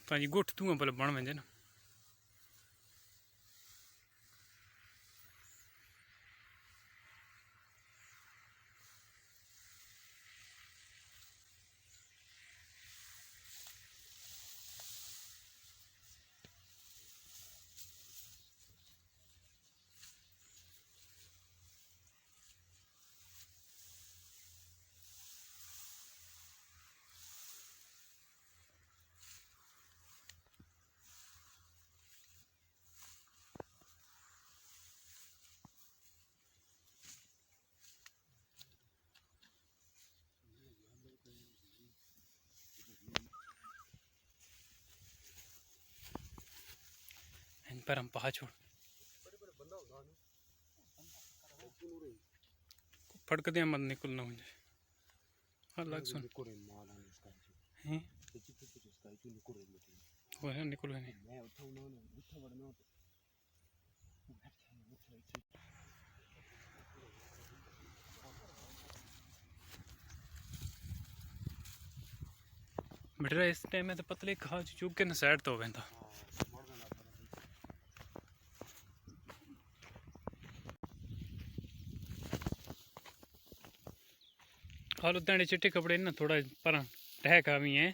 पंहिंजी ॻोठ तूं भले बण वञे न। पर हम पहा छोड़ फड़कते मत निकल ना हो जाए। अलग सुन हैं वो है निकल नहीं बेटा इस टाइम में तो पतले खा चुग के न साइड तो वेंदा हालो तेरे चिट्टे कपड़े ना थोड़ा पर टहका भी है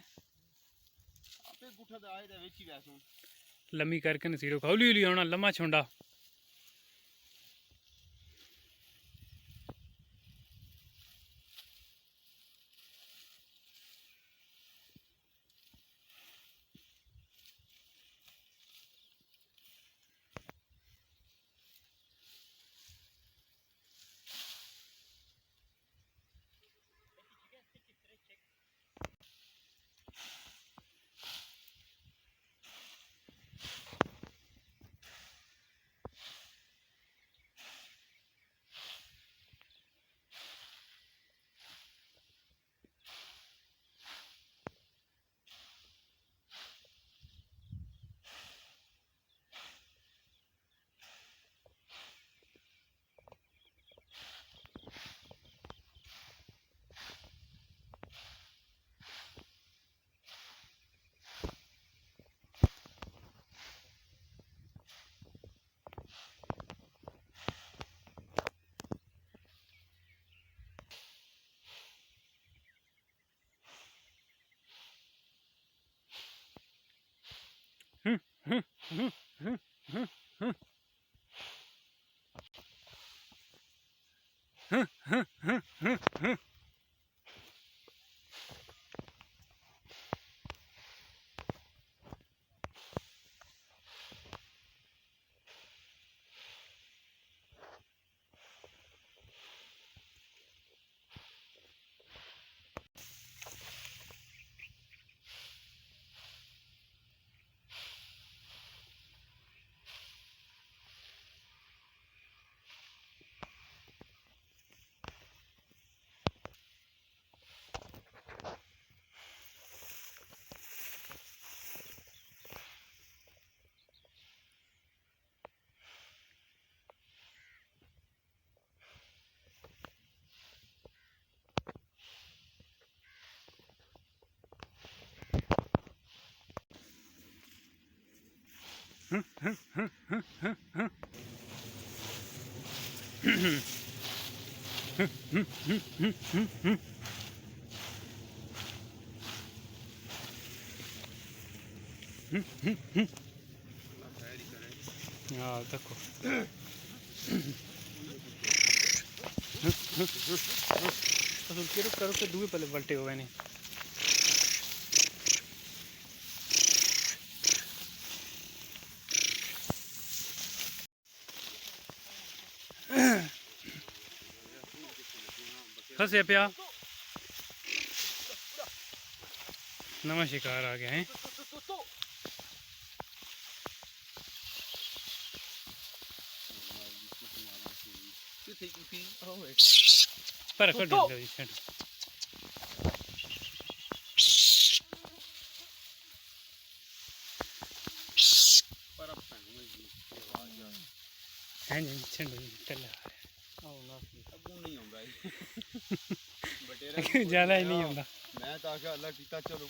लम्मी करके न सीरो हौली हौली आना लम्मा छोंडा हाँ देखो करो के दूए पहले बल्टे हो गए नहीं फंसे पिया नवा शिकार आ गया है पर ज्यादा ही नहीं होता मैं तो आगे अल्लाह टीका चलो